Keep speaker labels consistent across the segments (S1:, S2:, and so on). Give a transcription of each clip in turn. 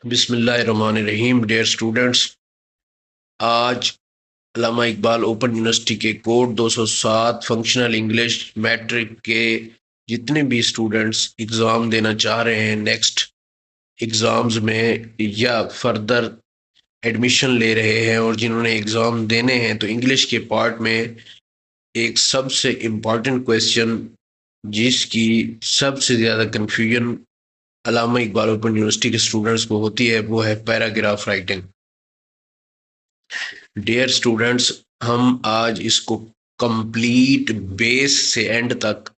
S1: बिस्मिल्लाहिर्रहमानिर्रहीम। Dear students, आज अल्लामा Iqbal open university के कोड 207 फंक्शनल इंग्लिश मैट्रिक के जितने भी स्टूडेंट्स एग्ज़ाम देना चाह रहे हैं नेक्स्ट एग्ज़ाम्स में या फर्दर एडमिशन ले रहे हैं और जिन्होंने एग्ज़ाम देने हैं, तो इंग्लिश के पार्ट में एक सबसे इम्पॉर्टेंट क्वेश्चन जिसकी सबसे ज़्यादा कन्फ्यूजन अल्लामा इकबाल ओपन यूनिवर्सिटी के स्टूडेंट्स को होती है, वो है पैराग्राफ राइटिंग। डियर स्टूडेंट्स, हम आज इसको कंप्लीट बेस से एंड तक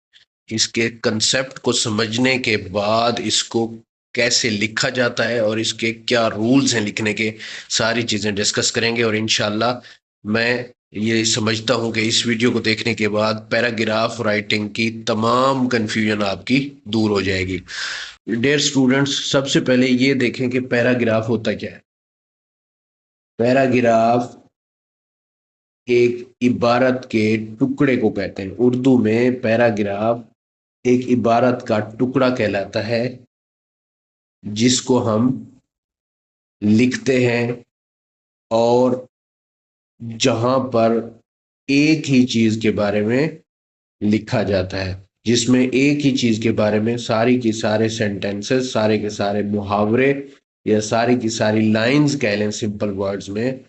S1: इसके कंसेप्ट को समझने के बाद इसको कैसे लिखा जाता है और इसके क्या रूल्स हैं लिखने के, सारी चीज़ें डिस्कस करेंगे। और इंशाल्लाह मैं ये समझता हूँ कि इस वीडियो को देखने के बाद पैराग्राफ राइटिंग की तमाम कन्फ्यूजन आपकी दूर हो जाएगी। डियर स्टूडेंट्स, सबसे पहले ये देखें कि पैराग्राफ होता क्या है। पैराग्राफ एक इबारत के टुकड़े को कहते हैं। उर्दू में पैराग्राफ एक इबारत का टुकड़ा कहलाता है जिसको हम लिखते हैं और जहां पर एक ही चीज के बारे में लिखा जाता है, जिसमें एक ही चीज के बारे में सारी की सारे सेंटेंसेस, सारे के सारे मुहावरे या सारी की सारी लाइंस कह लें सिंपल वर्ड्स में,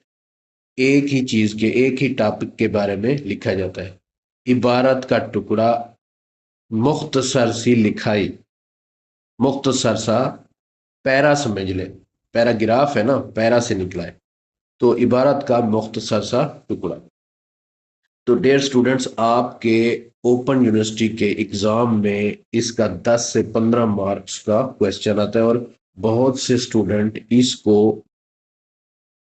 S1: एक ही चीज के एक ही टॉपिक के बारे में लिखा जाता है। इबारत का टुकड़ा, मुख्तसर सी लिखाई, मुख्तसर सा पैरा समझ ले। पैराग्राफ है ना, पैरा से निकला है, तो इबारत का मुख्तसर सा टुकड़ा। तो डियर स्टूडेंट्स, आपके ओपन यूनिवर्सिटी के एग्जाम में इसका 10 से 15 मार्क्स का क्वेश्चन आता है और बहुत से स्टूडेंट इसको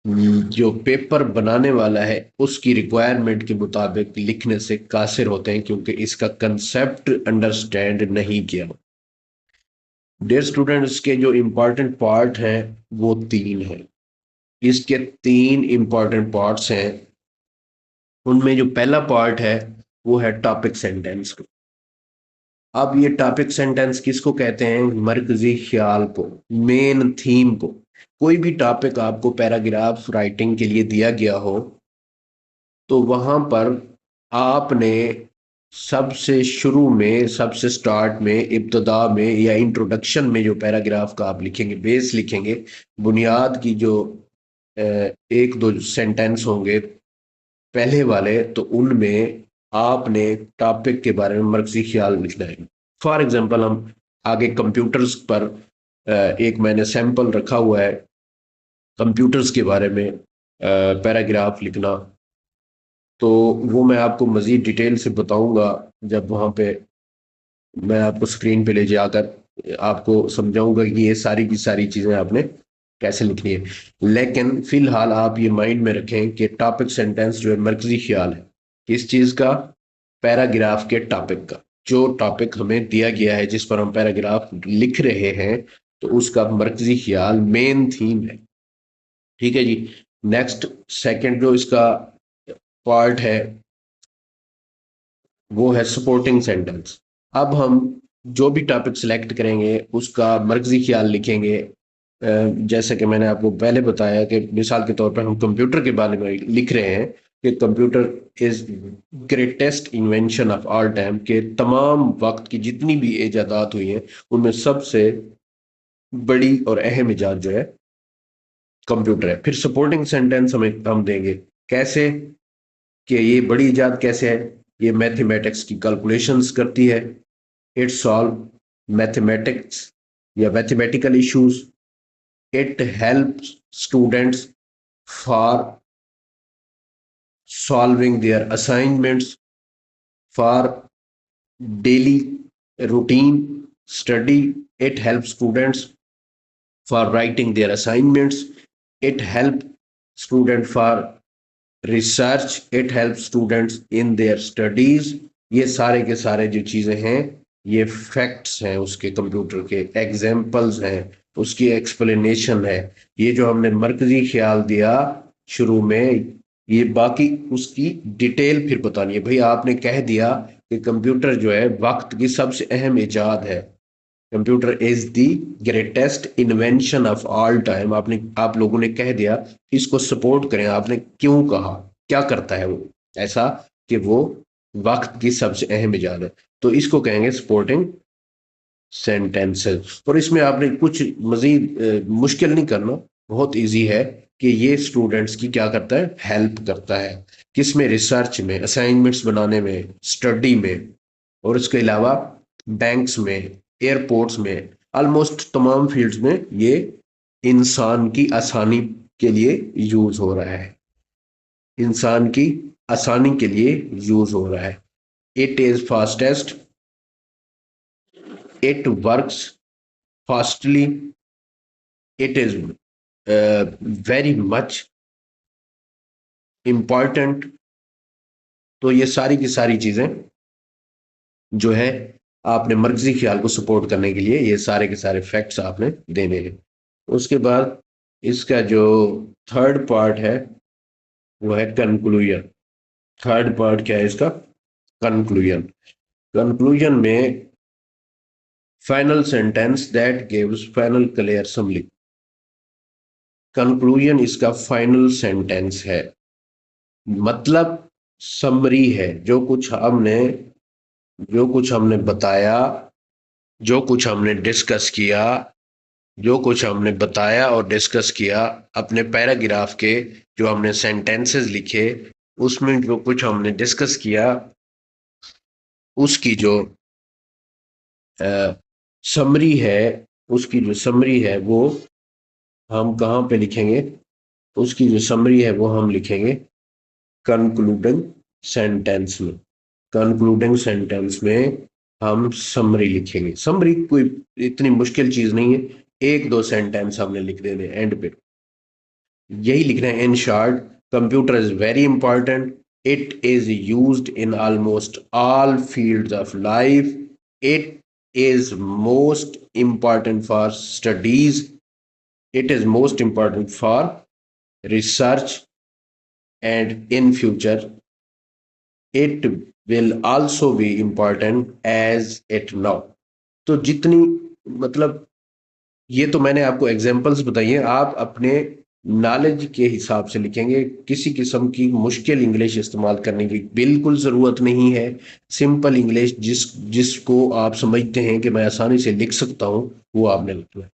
S1: जो पेपर बनाने वाला है उसकी रिक्वायरमेंट के मुताबिक लिखने से कासिर होते हैं, क्योंकि इसका कंसेप्ट अंडरस्टैंड नहीं किया। डियर स्टूडेंट्स, के जो इम्पोर्टेंट पार्ट हैं वो तीन हैं। इसके तीन इम्पोर्टेंट पार्ट्स हैं। उनमें जो पहला पार्ट है वो है टॉपिक सेंटेंस। अब ये टॉपिक सेंटेंस किसको कहते हैं? मरकजी ख्याल को, मेन थीम को। कोई भी टॉपिक आपको पैराग्राफ राइटिंग के लिए दिया गया हो तो वहां पर आपने सबसे शुरू में, सबसे स्टार्ट में, इब्तदा में या इंट्रोडक्शन में जो पैराग्राफ का आप लिखेंगे, बेस लिखेंगे, बुनियाद की जो एक दो सेंटेंस होंगे पहले वाले, तो उनमें आपने टॉपिक के बारे में मर्कजी ख्याल लिखना है। फॉर एग्जांपल, हम आगे कंप्यूटर्स पर एक मैंने सैंपल रखा हुआ है कंप्यूटर्स के बारे में पैराग्राफ लिखना, तो वो मैं आपको मजीद डिटेल से बताऊंगा जब वहां पे मैं आपको स्क्रीन पे ले जाकर आपको समझाऊंगा कि ये सारी की सारी चीजें आपने कैसे लिखनी है। लेकिन फिलहाल आप ये माइंड में रखें कि टॉपिक सेंटेंस जो है मरकजी ख्याल है। किस चीज का? पैराग्राफ के टॉपिक का। जो टॉपिक हमें दिया गया है, जिस पर हम पैराग्राफ लिख रहे हैं, तो उसका मरकजी ख्याल मेन थीम है। ठीक है जी। नेक्स्ट, सेकंड जो इसका पार्ट है वो है सपोर्टिंग सेंटेंस। अब हम जो भी टॉपिक सिलेक्ट करेंगे उसका मर्कजी ख्याल लिखेंगे। जैसे कि मैंने आपको पहले बताया कि मिसाल के तौर पर हम कंप्यूटर के बारे में लिख रहे हैं कि computer is greatest invention of all time, के तमाम वक्त की जितनी भी इजादात हुई हैं उनमें सबसे बड़ी और अहम इजाद जो है कंप्यूटर है। फिर सपोर्टिंग सेंटेंस हम देंगे कैसे, कि ये बड़ी इजाद कैसे है? ये मैथमेटिक्स की कैलकुलेशंस करती है। इट सॉल्व मैथमेटिक्स या mathematical issues. It helps students for solving their assignments, for daily routine study. It help students for writing their assignments. It help student for research. It help students in their studies. ये सारे के सारे जो चीजें हैं ये facts हैं, उसके कंप्यूटर के एग्जाम्पल्स हैं, उसकी एक्सप्लेनेशन है। ये जो हमने मरकजी ख्याल दिया शुरू में, ये बाकी उसकी डिटेल फिर बतानी है। भाई आपने कह दिया कि कंप्यूटर जो है वक्त की सबसे अहम इजाद है, computer is the greatest invention of all time. आप लोगों ने कह दिया, इसको सपोर्ट करें। आपने क्यों कहा, क्या करता है वो ऐसा कि वो वक्त की सबसे अहम इजाद है? तो इसको कहेंगे सपोर्टिंग सेंटेंसेस। और इसमें आपने कुछ मजीद मुश्किल नहीं करना, बहुत इजी है कि ये स्टूडेंट्स की क्या करता है, हेल्प करता है। किसमें? रिसर्च में, असाइनमेंट्स बनाने में, स्टडी में, और इसके अलावा बैंक्स में, एयरपोर्ट्स में, ऑलमोस्ट तमाम फील्ड्स में ये इंसान की आसानी के लिए यूज हो रहा है। इंसान की आसानी के लिए यूज हो रहा है। It is fastest, it works fastly, it is very much important. तो ये सारी की सारी चीजें जो है, आपने मर्कजी ख्याल को सपोर्ट करने के लिए ये सारे के सारे फैक्ट्स आपने देने हैं। उसके बाद इसका जो थर्ड पार्ट है वो है कंक्लूजन। थर्ड पार्ट क्या है इसका? कंक्लूजन। कंक्लूजन में final sentence that gives final clear summary. Conclusion इसका फाइनल सेंटेंस है, मतलब समरी है। जो कुछ हमने बताया, जो कुछ हमने डिस्कस किया, जो कुछ हमने बताया और डिस्कस किया अपने पैराग्राफ के, जो हमने सेंटेंसेस लिखे, उसमें जो कुछ हमने डिस्कस किया उसकी जो समरी है, उसकी जो समरी है वो हम कहाँ पे लिखेंगे? उसकी जो समरी है वो हम लिखेंगे कंक्लूडिंग सेंटेंस में। कंक्लूडिंग सेंटेंस में हम समरी लिखेंगे। समरी कोई इतनी मुश्किल चीज नहीं है, एक दो सेंटेंस हमने लिख देने एंड पे, यही लिखना है। In short, computer is very important, it is used in almost all fields of life, it is most important for studies, it is most important for research, and in future it will also be important as it now। तो जितनी, मतलब ये तो मैंने आपको examples बताई हैं, आप अपने नॉलेज के हिसाब से लिखेंगे। किसी किस्म की मुश्किल इंग्लिश इस्तेमाल करने की बिल्कुल ज़रूरत नहीं है। सिंपल इंग्लिश जिसको आप समझते हैं कि मैं आसानी से लिख सकता हूँ, वो आपने लिखना है।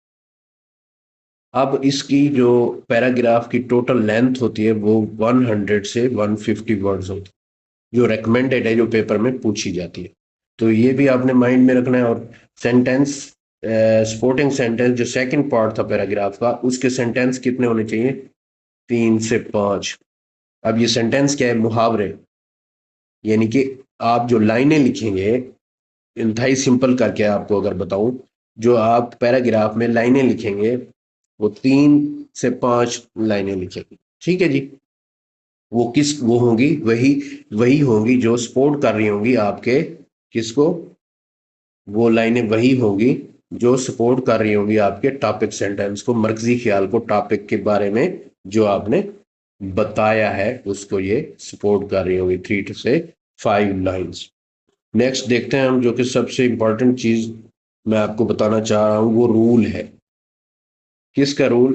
S1: अब इसकी जो पैराग्राफ की टोटल लेंथ होती है वो 100 से 150 वर्ड्स होती है, जो रेकमेंडेड है, जो पेपर में पूछी जाती है। तो ये भी आपने माइंड में रखना है। और सेंटेंस, सपोर्टिंग सेंटेंस जो सेकंड पार्ट था पैराग्राफ का, उसके सेंटेंस कितने होने चाहिए? 3 से 5। अब ये सेंटेंस क्या है? मुहावरे। यानी कि आप जो लाइनें लिखेंगे, इंतहाई सिंपल करके आपको अगर बताऊं, जो आप पैराग्राफ में लाइनें लिखेंगे वो 3 से 5 लाइनें लिखेंगे, ठीक है जी। वो होंगी, वही वही होंगी जो सपोर्ट कर रही होंगी आपके, किसको? वो लाइनें वही होंगी जो सपोर्ट कर रही होंगी आपके टॉपिक सेंटेंस को, मर्कजी ख्याल को, टॉपिक के बारे में जो आपने बताया है उसको ये सपोर्ट कर रही होंगी। 3 से 5 लाइंस। नेक्स्ट देखते हैं हम, जो कि सबसे इंपॉर्टेंट चीज मैं आपको बताना चाह रहा हूं, वो रूल है। किसका रूल?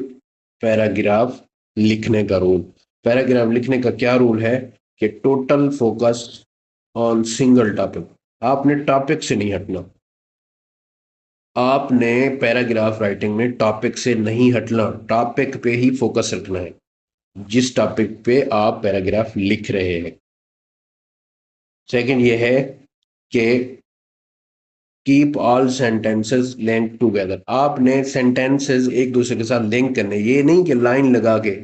S1: पैराग्राफ लिखने का रूल। पैराग्राफ लिखने का क्या रूल है कि total focus on single topic. आपने टॉपिक से नहीं हटना। आपने पैराग्राफ राइटिंग में टॉपिक से नहीं हटना, टॉपिक पे ही फोकस रखना है, जिस टॉपिक पे आप पैराग्राफ लिख रहे हैं। सेकंड ये है कि keep all sentences link together. आपने सेंटेंसेस एक दूसरे के साथ लिंक करने, ये नहीं कि लाइन लगा के,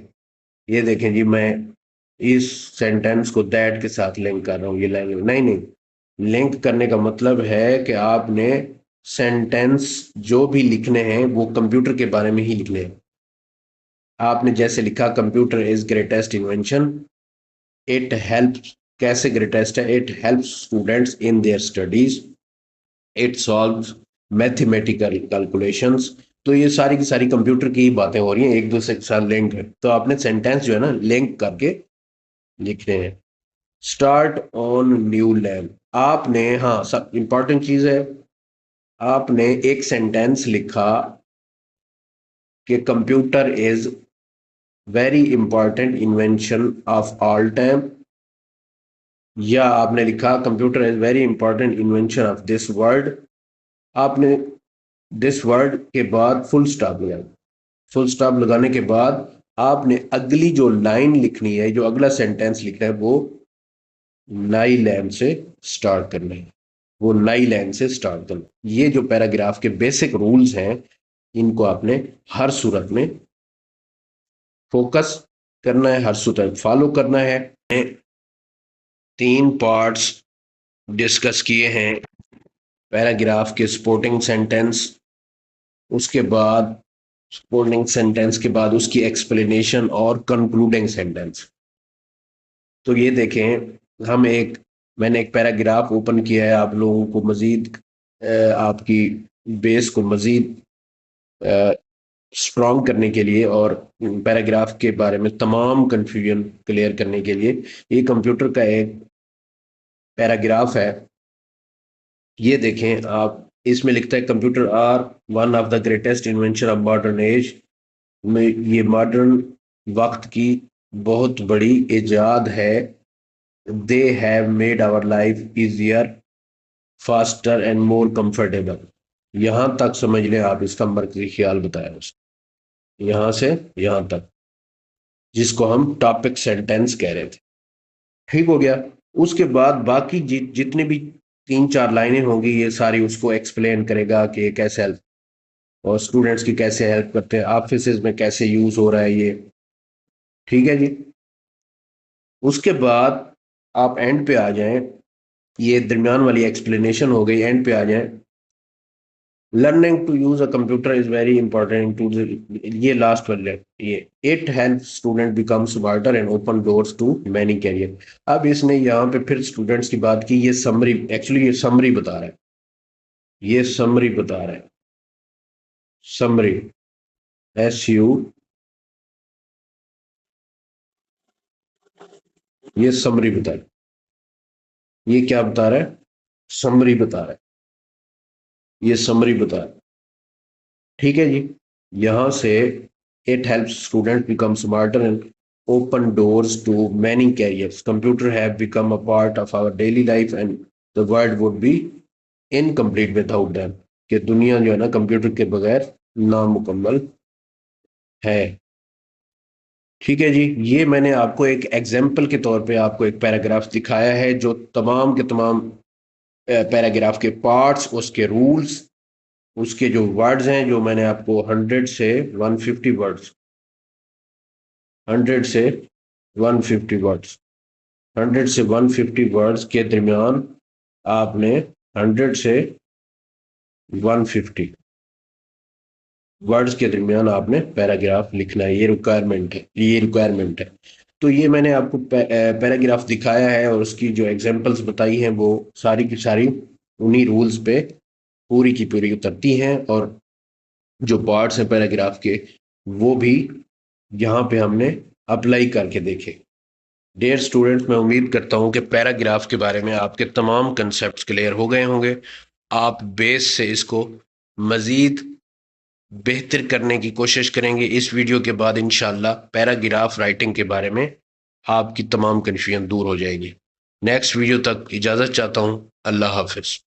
S1: ये देखें जी मैं इस सेंटेंस को दैट के साथ लिंक कर रहा हूँ, ये लाइन नहीं नहीं। लिंक करने का मतलब है कि आपने सेंटेंस जो भी लिखने हैं वो कंप्यूटर के बारे में ही लिखने हैं। आपने जैसे लिखा computer is greatest invention, it help, कैसे ग्रेटेस्ट है? It help students in their studies, it solve mathematical calculations. तो ये सारी की सारी कंप्यूटर की ही बातें हो रही हैं, एक दूसरे के साथ लिंक है। तो आपने सेंटेंस जो है ना लिंक करके लिखने हैं। Start on new land. आपने, हाँ, सब इंपॉर्टेंट चीज है, आपने एक सेंटेंस लिखा कि computer is very important invention of all time, या आपने लिखा computer is very important invention of this world. आपने दिस वर्ड के बाद फुल स्टॉप लगाया। फुल स्टॉप लगाने के बाद आपने अगली जो लाइन लिखनी है, जो अगला सेंटेंस लिखना है, वो नई लाइन से स्टार्ट करना है। वो नई लाइन से स्टार्ट करना। ये जो पैराग्राफ के बेसिक रूल्स हैं, इनको आपने हर सूरत में फोकस करना है, हर सूरत फॉलो करना है। 3 पार्ट्स डिस्कस किए हैं पैराग्राफ के। सपोर्टिंग सेंटेंस, उसके बाद सपोर्टिंग सेंटेंस के बाद उसकी एक्सप्लेनेशन और कंक्लूडिंग सेंटेंस। तो ये देखें, मैंने एक पैराग्राफ ओपन किया है आप लोगों को मजीद आपकी बेस को मजीद स्ट्रॉन्ग करने के लिए और पैराग्राफ के बारे में तमाम कंफ्यूजन क्लियर करने के लिए। ये कंप्यूटर का एक पैराग्राफ है। ये देखें आप, इसमें लिखता है computer are one of the greatest invention of modern age. में ये मॉडर्न वक्त की बहुत बड़ी इजाद है। They have made our life easier, faster and more comfortable. यहां तक समझ लें आप, इसका मरकजी ख्याल बताया उसने, यहां से यहां तक, जिसको हम टॉपिक सेंटेंस कह रहे थे। ठीक हो गया। उसके बाद बाकी जितने भी 3-4 लाइनें होंगी, ये सारी उसको एक्सप्लेन करेगा कि ये कैसे हेल्प और स्टूडेंट्स की कैसे हेल्प करते हैं, ऑफिस में कैसे यूज हो रहा है ये। ठीक है जी। उसके बाद आप एंड पे आ जाएं, ये दरमियान वाली एक्सप्लेनेशन हो गई, एंड पे आ जाएं। Learning to use a computer is very important to, ये लास्ट वाले, ये it help student become smarter and open doors to many career. अब इसने यहाँ पे फिर स्टूडेंट्स की बात की। ये समरी, एक्चुअली ये समरी बता रहा है, ये समरी बता रहा है। समरी, SU, ये समरी बता रहा है। ये क्या बता रहा है? समरी बता रहा है। ये समरी बता रहा है। ठीक है जी। यहां से it helps student become smarter and open doors to many careers. Computer have become a part of our daily life and the world would be incomplete without them. कि दुनिया जो है ना, कंप्यूटर के बगैर नामुकम्मल है। ठीक है जी। ये मैंने आपको एक एग्जाम्पल के तौर पे आपको एक पैराग्राफ दिखाया है, जो तमाम के तमाम पैराग्राफ के पार्ट्स, उसके रूल्स, उसके जो वर्ड्स हैं, जो मैंने आपको 100 से 150 वर्ड्स, 100 से 150 वर्ड्स, 100 से 150 वर्ड्स के दरमियान आपने 100 से 150 वर्ड्स के दरमियान आपने पैराग्राफ लिखना है। ये रिक्वायरमेंट है, ये रिक्वायरमेंट है। तो ये मैंने आपको पैराग्राफ दिखाया है और उसकी जो एग्जांपल्स बताई हैं, वो सारी की सारी उन्हीं रूल्स पे पूरी की पूरी उतरती हैं। और जो पार्ट्स हैं पैराग्राफ के, वो भी यहाँ पे हमने अप्लाई करके देखे। डियर स्टूडेंट्स, मैं उम्मीद करता हूँ कि पैराग्राफ के बारे में आपके तमाम कंसेप्ट क्लियर हो गए होंगे। आप बेस से इसको मज़ीद बेहतर करने की कोशिश करेंगे। इस वीडियो के बाद इंशाल्लाह पैराग्राफ राइटिंग के बारे में आपकी तमाम कन्फ्यूजन दूर हो जाएगी। नेक्स्ट वीडियो तक इजाज़त चाहता हूँ। अल्लाह हाफिज़।